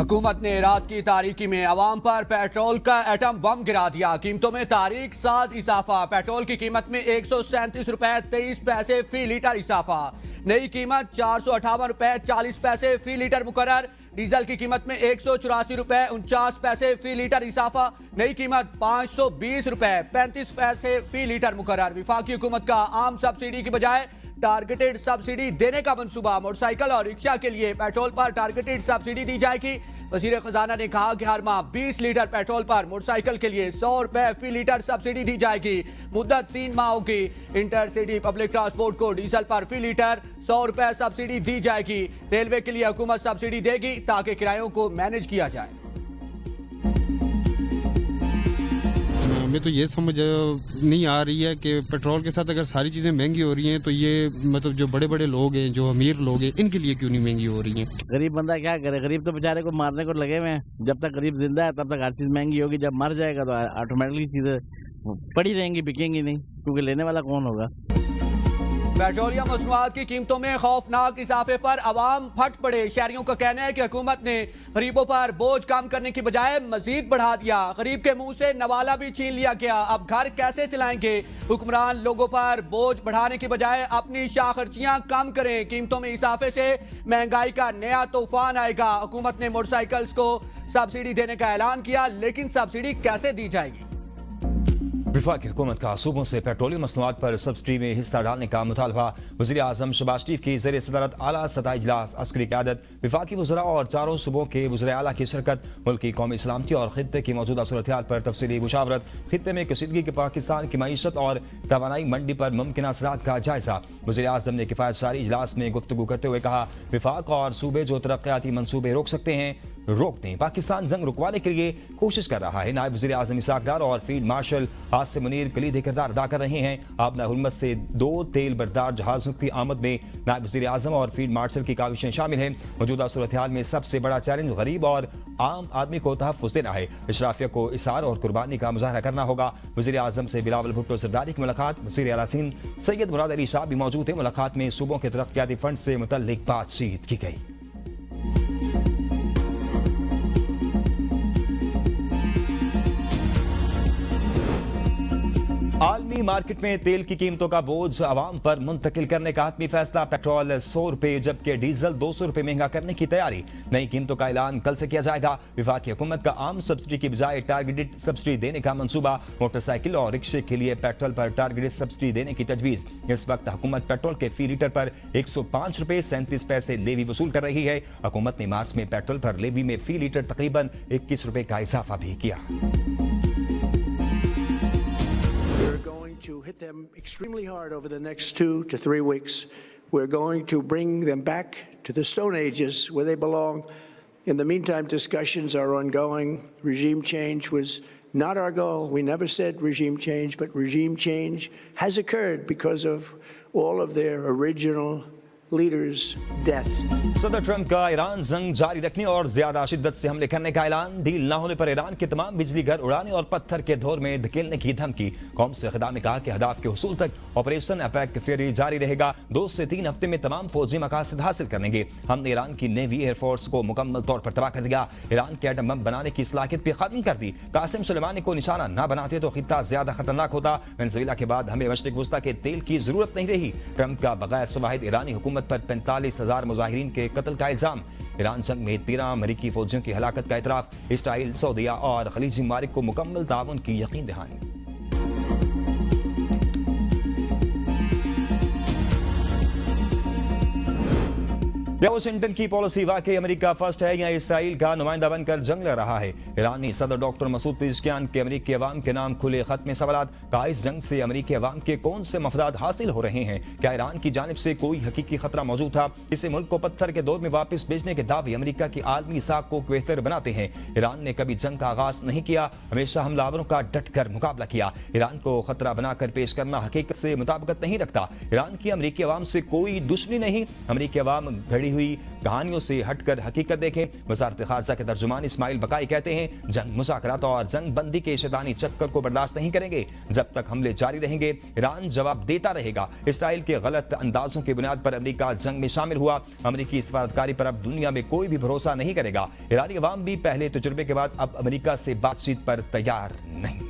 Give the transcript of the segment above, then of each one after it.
हुकूमत ने रात की तारीकी में अवाम पर पेट्रोल का एटम बम गिरा दिया। कीमतों में तारीख साज इजाफा। पेट्रोल की कीमत में 137 रुपए 23 पैसे फी लीटर इजाफा। नई कीमत 458 रुपए 40 पैसे फी लीटर मुकर्रर। डीजल की कीमत में 184 रुपए 49 पैसे फी लीटर इजाफा। नई कीमत 520 रुपए 35 पैसे फी लीटर मुकर्रर। विफाकी हुकूमत का आम सब्सिडी की बजाय टारगेटेड सब्सिडी देने का मंसूबा। मोटरसाइकिल और रिक्शा के लिए पेट्रोल पर टारगेटेड सब्सिडी दी जाएगी। वजीर खजाना ने कहा कि हर माह 20 लीटर पेट्रोल पर मोटरसाइकिल के लिए 100 रुपए फी लीटर सब्सिडी दी जाएगी। मुद्दत 3 माह की। इंटरसिटी पब्लिक ट्रांसपोर्ट को डीजल पर फी लीटर 100 रुपए सब्सिडी दी जाएगी। रेलवे के लिए हुकूमत सब्सिडी देगी ताकि किरायों को मैनेज किया जाए। हमें तो ये समझ नहीं आ रही है कि पेट्रोल के साथ अगर सारी चीज़ें महंगी हो रही हैं तो ये मतलब जो बड़े बड़े लोग हैं, जो अमीर लोग हैं, इनके लिए क्यों नहीं महंगी हो रही हैं। गरीब बंदा क्या करे, गरीब तो बेचारे को मारने को लगे हुए हैं। जब तक गरीब जिंदा है तब तक हर चीज़ महंगी होगी। जब मर जाएगा तो ऑटोमेटिकली चीज़ें पड़ी रहेंगी, बिकेंगी नहीं, क्योंकि लेने वाला कौन होगा। पेट्रोलियम मसनूआत की कीमतों में खौफनाक इजाफे पर अवाम फट पड़े। शहरियों का कहना है कि हुकूमत ने गरीबों पर बोझ कम करने की बजाय मजीद बढ़ा दिया। गरीब के मुंह से नवाला भी छीन लिया गया। अब घर कैसे चलाएंगे। हुक्मरान लोगों पर बोझ बढ़ाने की बजाय अपनी शाखर्चियां कम करें। कीमतों में इजाफे से महंगाई का नया तूफान आएगा। हुकूमत ने मोटरसाइकिल्स को सब्सिडी देने का ऐलान किया, लेकिन सब्सिडी कैसे दी जाएगी। वफाकी हुकूमत का सूबों से पेट्रोलियम मसनूआत पर सब्सिडी में हिस्सा डालने का मुतालबा। वज़ीर आज़म शहबाज शरीफ की ज़ेर सदरत आला सतही इजलास, अस्करी क़यादत, वफाकी वज़रा और चारों सूबों के वज़राए आला की शिरकत। मुल्क की कौमी सलामती और खित्ते की मौजूदा सूरत हाल पर तफसीली मुशावरत। खित्ते में कशीदगी के पाकिस्तान की मईशत और तवानाई मंडी पर मुमकिन असरात का जायजा। वज़ीर आज़म ने किफ़ायत सारी इजलास में गुफ्तगू करते हुए कहा, वफाक और सूबे जो तरक्याती मनसूबे रोक सकते हैं रोक दें। पाकिस्तान जंग रुकवाने के लिए कोशिश कर रहा है। नायब वज़ीर आज़म इसाक डार और फील्ड मार्शल आसिम मुनीर कलीदी किरदार अदा कर रहे हैं। आबना हुर्मत से 2 तेल बरदार जहाज़ों की आमद में नायब वज़ीर आज़म और फील्ड मार्शल की काविशें शामिल हैं। मौजूदा सूरत हाल में सबसे बड़ा चैलेंज गरीब और आम आदमी को तहफ़्फ़ुज़ देना है। इशराफिया को इसार और कुर्बानी का मुजाहरा करना होगा। वज़ीर आज़म से बिलावल भुट्टो ज़रदारी की मुलाकात। वज़ीर आला सिंध सैयद मुराद अली शाह भी मौजूद हैं। मुलाकात में सूबों के तरक्याती फंड से मुतल्लिक बातचीत की गई। आलमी मार्केट में तेल की कीमतों का बोझ आवाम पर मुंतकिल करने का हतमी फैसला। पेट्रोल 100 रुपए जबकि डीजल 200 रुपए महंगा करने की तैयारी। नई कीमतों का ऐलान कल से किया जाएगा। वफाकी हुकूमत का आम सब्सिडी की बजाय टारगेटेड सब्सिडी देने का मंसूबा। मोटरसाइकिल और रिक्शे के लिए पेट्रोल पर टारगेटेड सब्सिडी देने की तजवीज। इस वक्त हुकूमत पेट्रोल के फी लीटर पर 105 रुपए 37 पैसे लेवी वसूल कर रही है। हुकूमत ने मार्च में पेट्रोल पर लेवी में फी लीटर तकरीबन 21 रुपए का इजाफा भी किया। To hit them extremely hard over the next 2 to 3 weeks. We're going to bring them back to the Stone Ages where they belong. In the meantime, discussions are ongoing. Regime change was not our goal. We never said regime change, but regime change has occurred because of all of their original leaders' death. सदर Trump का Iran जंग जारी रखने और ज्यादा शिद्दत से हमले करने का ऐलान। डील न होने पर ईरान के तमाम बिजली घर उड़ाने और पत्थर के धोर में धकेलने की धमकी। कौम से खिताब में कहा कि हदाफ के हुसूल तक ऑपरेशन एपेक फेरी जारी रहेगा। 2 से 3 हफ्ते में तमाम फौजी मकासद हासिल करेंगे। हमने ईरान की नेवी एयरफोर्स को मुकम्मल तौर पर तबाह कर दिया। ईरान के एटम बम बनाने की सलाहियत भी खत्म कर दी। कासिम सुलेमानी को निशाना न बनाते तो खित्ता ज्यादा खतरनाक होता। वेनेजुएला के बाद हमें मशरिक वस्ता के तेल की जरूरत नहीं रही। ट्रंप का बगैर शवाहिद ईरानी हुकूमत पर 45,000 मुजाहिरीन के कत्ल का इल्जाम। ईरान जंग में 13 अमेरिकी फौजियों की हलाकत का इतराफ। इसराइल, सऊदीया और खलीजी ममालिक को मुकम्मल ताउन की यकीन दहानी। वाशिंगटन की पॉलिसी वाकई अमेरिका फर्स्ट है या इसराइल का नुमाइंदा बनकर जंग लड़ रहा है। ईरानी सदर डॉक्टर मसूद पेज़ेशकियान के अमेरिकी अवाम के नाम खुले खत में सवालात। कहा, इस जंग से अमेरिकी अवाम के कौन से मफदाद हासिल हो रहे हैं। क्या ईरान की जानिब से कोई हकीकी खतरा मौजूद था। इसे मुल्क को पत्थर के दौर में वापस भेजने के दावे अमेरिका की आलमी साख को बेहतर बनाते हैं। ईरान ने कभी जंग का आगाज नहीं किया, हमेशा हमलावरों का डट कर मुकाबला किया। ईरान को खतरा बनाकर पेश करना हकीकत से मुताबिकत नहीं रखता। ईरान की अमेरिकी अवाम से कोई दुश्मनी नहीं। अमेरिकी अवाम घड़ी हुई कहानियों से हटकर हकीकत देखें। वज़ारत ख़ारजा के तर्जुमान इस्माइल बकाई कहते हैं, जंग, मुज़ाकरात और जंग बंदी के शैतानी चक्कर को बर्दाश्त नहीं करेंगे। जब तक हमले जारी रहेंगे, ईरान जवाब देता रहेगा। इसराइल के गलत अंदाजों की बुनियाद पर अमेरिका जंग में शामिल हुआ। अमेरिकी सफारतकारी पर अब दुनिया में कोई भी भरोसा नहीं करेगा। ईरानी अवाम भी पहले तजुर्बे के बाद अब अमेरिका से बातचीत पर तैयार नहीं।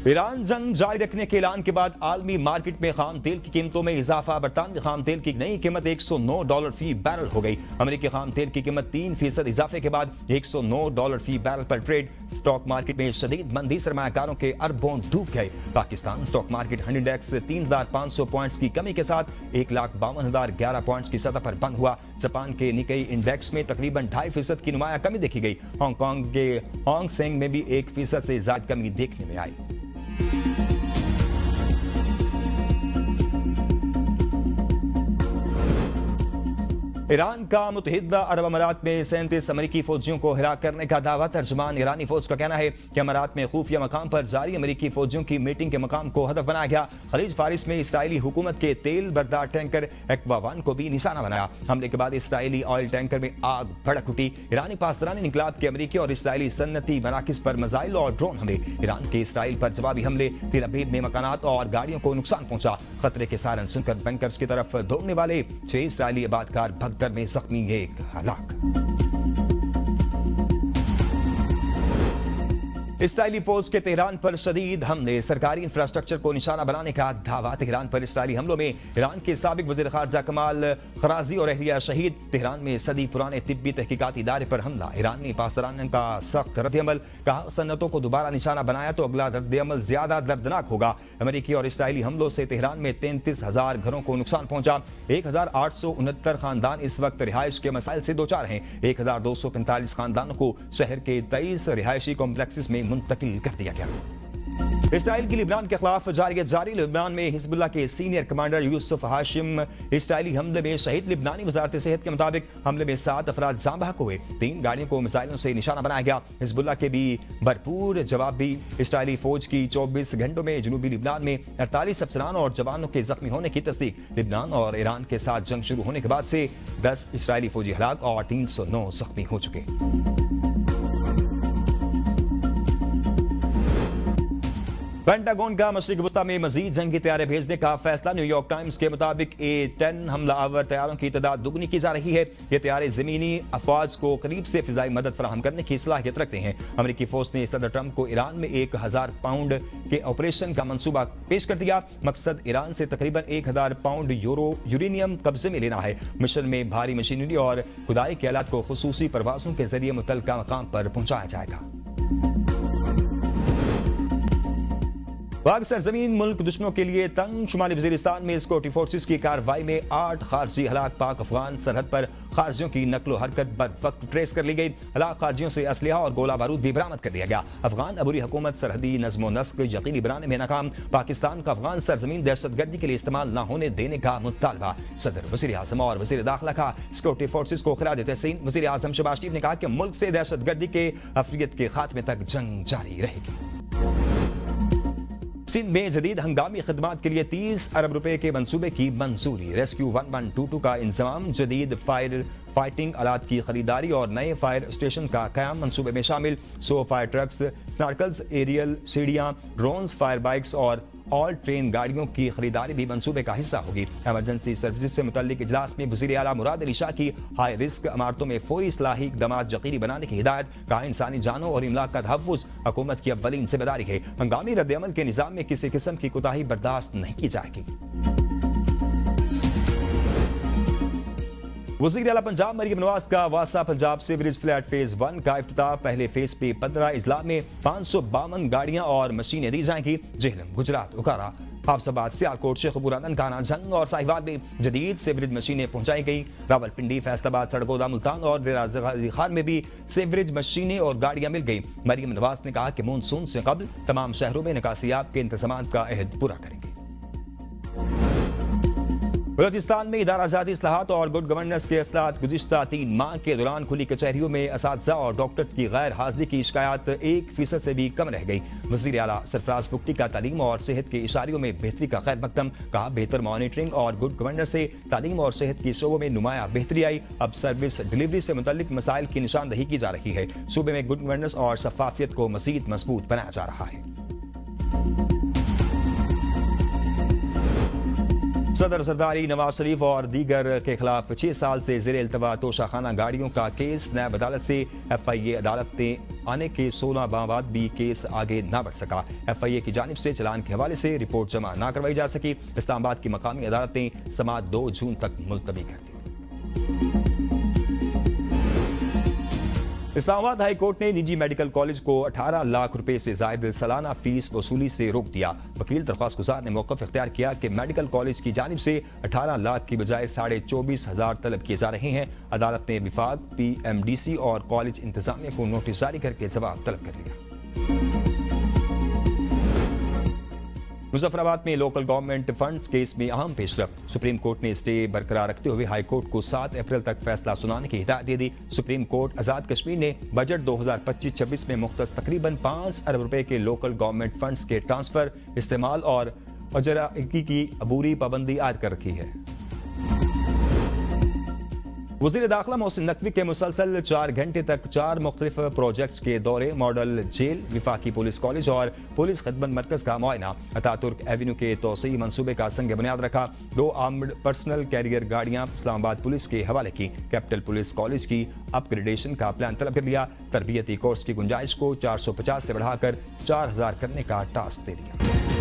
ईरान जंग जारी रखने के ऐलान के बाद आलमी मार्केट में खाम तेल की कीमतों में इजाफा। बरतानवी खाम तेल की नई कीमत $109 फी बैरल हो गई। अमेरिकी खाम तेल की कीमत 3% इजाफे के बाद $109 फी बैरल पर ट्रेड। स्टॉक मार्केट में शदीद मंदी सरमायाकारों के अरबों डूब गए। Pakistan stock market 100 index 3,500 points की कमी के साथ 1,52,011 पॉइंट्स की सतह पर बंद हुआ। जापान के निकेई इंडेक्स में तकरीबन 2.5% की नुमाया कमी देखी गई। हांगकांग के हांग सेंग में भी 1% से ज्यादा कमी देखने में आई। ईरान का मुत्तहिदा अरब अमारात में 37 अमेरिकी फौजियों को हिराक करने का दावा। तर्जुमान ईरानी फौज का कहना है कि अमारात में खुफिया मकाम पर जारी अमेरिकी फौजियों की मीटिंग के मकाम को हदफ बनाया गया। खलीज फारिस में इसराइली हुकूमत के तेल बरदार टैंकर एक्वा 1 को भी निशाना बनाया। हमले के बाद इसराइली ऑयल टैंकर में आग भड़क उठी। ईरानी पासदारान इनकलाब के अमेरिकी और इसराइली सन्नती मराकिज पर मिसाइल और ड्रोन हमले। ईरान के इसराइल पर जवाबी हमले। तेल अबीब में मकानात और गाड़ियों को नुकसान पहुंचा। खतरे के सारन सुनकर बंकर्स की तरफ दौड़ने वाले 6 इसराइली आबादकार भगदड़ में जख्मी, एक हलाक। इसराइली फौज के तेहरान पर शदीद हमले। सरकारी इंफ्रास्ट्रक्चर को निशाना बनाने का दावा। तेहरान पर इसराइली हमलों में ईरान के साबिक वज़ीर ख़ारजा कमाल खराजी और अहलिया शहीद। तेहरान में सदी पुराने तिब्बी तहकीकाती इदारे पर हमला। ईरानी पासदारान का सख्त रद्द-ए-अमल। कहा, सन्नतों को दोबारा निशाना बनाया तो अगला रद्द-ए-अमल ज्यादा दर्दनाक होगा। अमेरिकी और इसराइली हमलों से तेहरान में 33,000 घरों को नुकसान पहुंचा। 1,869 खानदान इस वक्त रिहाइश के मसाइल से दो चार हैं। 1,245 खानदानों को शहर के 23 रिहायशी कॉम्प्लेक्सेस में मुंतकिल कर दिया गया। इसराइल की लिबनान के खिलाफ जारी। लिबनान में हिजबुल्लाह के senior commander Yusuf Hashim Israeli हमले में शहीद। लिबनानी वजारत सेहत के मुताबिक हमले में 7 अफराद जाम बहक हुए। 3 गाड़ियों को मिसाइलों से निशाना बनाया गया। हिजबुल्लाह के भी भरपूर जवाब भी। इसराइली फौज की 24 घंटों में जनूबी लिबनान में 48 अफसरान और जवानों के जख्मी होने की तस्दीक। लिबनान और ईरान के साथ जंग शुरू होने के बाद से 10 इसराइली फौजी हलाक और 309 जख्मी हो चुके। पेंटागन का मशरिक वस्ता में मजीद जंगी तैयारे भेजने का फैसला। न्यूयॉर्क टाइम्स के मुताबिक A-10 हमलावर तैयारों की तादाद दुगनी की जा रही है। ये तैयारे जमीनी अफवाज को करीब से फिजाई मदद फराहम करने की सलाहियत रखते हैं। अमेरिकी फौज ने सदर ट्रंप को ईरान में 1,000 पाउंड के ऑपरेशन का मंसूबा पेश कर दिया। मकसद ईरान से तकरीबन 1,000 पाउंड यूरेनियम कब्जे में लेना है। मिशन में भारी मशीनरी और खुदाई के आलात को खुसूसी परवाजों के जरिए मुतल्लिका मकाम पर पहुंचाया जाएगा। पाक सरजमीन मुल्क दुश्मनों के लिए तंग। शुमाली वजीरिस्तान में सिक्योरिटी फोर्सेस की कार्रवाई में 8 खारजी हलाक। पाक अफगान सरहद पर खारजियों की नकलो हरकत बर वक्त ट्रेस कर ली गई। हलाक खारजियों से असलहा और गोला बारूद भी बरामद कर दिया गया। अफगान अबूरी हुकूमत सरहदी नज़्म नस्क यकीनी बनाने में नाकाम। पाकिस्तान का अफगान सरजमीन दहशतगर्दी के लिए इस्तेमाल न होने देने का मुतालबा। सदर, वज़ीर आज़म और वज़ीर दाखिला का सिक्योरिटी फोर्सेस को खिराज तहसीन। वज़ीर आज़म शहबाज शरीफ ने कहा कि मुल्क से दहशतगर्दी के अफरियत के खात्मे तक जंग जारी रहेगी। सिंध में जदीद हंगामी खदमात के लिए 30 अरब रुपए के मंसूबे की मंजूरी। रेस्क्यू 1122 का इंतजाम, जदीद फाइटिंग आलात की खरीदारी और नए फायर स्टेशन का कयाम मंसूबे में शामिल। 100 फायर ट्रक्स, स्नार्कल्स, एरियल सीढ़ियां, ड्रोन्स, फायर बाइक्स और ऑल ट्रेन गाड़ियों की खरीदारी भी मंसूबे का हिस्सा होगी। इमरजेंसी सर्विसेज से मुतल्लिक इजलास में वज़ीर आला मुराद अली शाह की हाई रिस्क इमारतों में फौरी इस्लाही इक़दामात यकीनी बनाने की हिदायत। कहा, इंसानी जानों और इमलाक का तहफ़्फ़ुज़ हुकूमत की अव्वलीन जिम्मेदारी है। हंगामी रद्द-ए-अमल के निज़ाम में किसी किस्म की कोताही बर्दाश्त नहीं की जाएगी। वज़ीर आला पंजाब मरियम नवाज का वासा पंजाब सीवरेज फ्लैट फेज 1 का इफ्तिताह। पहले फेज पे 15 इजला में 552 गाड़ियां और मशीनें दी जाएंगी। जेहलम, गुजरात, उकारा, हाफसाबाद, सियालकोट, शेखपुरा, ननकाना, जंग और साहिवाल में जदीद सीवरेज मशीनें पहुंचाई गई। रावलपिंडी, फैसलाबाद, सड़गोदा, मुल्तान और गाजी खान में भी सीवरेज मशीनें और गाड़ियां मिल गई। मरियम नवाज ने कहा कि मानसून से कबल तमाम शहरों में निकासियाब के इंतजाम का अहद पूरा करेंगे। बलोचिस्तान में इदारा जाती इस्लाहात और गुड गवर्नेंस के असलात गुज़िश्ता 3 माह के दौरान खुली कचहरियों में असातिज़ा और डॉक्टर्स की गैर हाजिरी की शिकायत 1% से भी कम रह गई। वज़ीर आला सरफराज बुगटी का तालीम और सेहत के इशारियों में बेहतरी का खैर मकदम, कहा बेहतर मॉनिटरिंग और गुड गवर्नेंस से तालीम और सेहत के शोबों में नुमाया बेहतरी आई। अब सर्विस डिलीवरी से मुतल्लिक मसाइल की निशानदही की जा रही है। सूबे में गुड गवर्नेंस और शफाफियत को मज़ीद मजबूत बनाया जा रहा है। सदर सरदारी नवाज शरीफ और दीगर के खिलाफ 6 साल से जेर इल्तवा तोशाखाना गाड़ियों का केस नैब अदालत से FIA अदालत में आने के 16 माह बाद भी केस आगे ना बढ़ सका। FIA की जानिब से चलान के हवाले से रिपोर्ट जमा ना करवाई जा सकी। इस्लामाबाद की मकामी अदालत ने समाअत 2 जून तक मुलतवी कर दी। इस्लामाबाद हाई कोर्ट ने निजी मेडिकल कॉलेज को 18 लाख रुपए से ज्यादा सालाना फीस वसूली से रोक दिया। वकील दरख्वास्त गुजार ने मौक़िफ़ इख्तियार किया कि मेडिकल कॉलेज की जानिब से 18 लाख की बजाय 24,500 तलब किए जा रहे हैं। अदालत ने विफाक, PMDC और कॉलेज इंतजामिया को नोटिस जारी करके जवाब तलब कर लिया। मुजफ्फराबाद में लोकल गवर्नमेंट फंड्स केस में अहम पेशरफ्त। सुप्रीम कोर्ट ने स्टे बरकरार रखते हुए हाई कोर्ट को 7 अप्रैल तक फैसला सुनाने की हिदायत दे दी। सुप्रीम कोर्ट आजाद कश्मीर ने बजट 2025-26 में मुख्तस तकरीबन 5 अरब रुपए के लोकल गवर्नमेंट फंड्स के ट्रांसफर, इस्तेमाल और अजराइगी की अबूरी पाबंदी आयद कर रखी है। वज़ीर दाखिला मोहसिन नकवी के मुसलसल 4 घंटे तक 4 मुख्तलिफ प्रोजेक्ट्स के दौरे, मॉडल जेल, विफाकी पुलिस कॉलेज और पुलिस खिदमत मरकज का मुआयना। अतातुर्क एवेन्यू के तोसी मंसूबे का संग बुनियाद रखा। 2 आर्म्ड पर्सनल कैरियर गाड़ियां इस्लामाबाद पुलिस के हवाले की। कैपिटल पुलिस कॉलेज की अपग्रेडेशन का प्लान तलब कर लिया। तरबियती कोर्स की गुंजाइश को 450 से बढ़ाकर 4000 करने का टास्क दे दिया।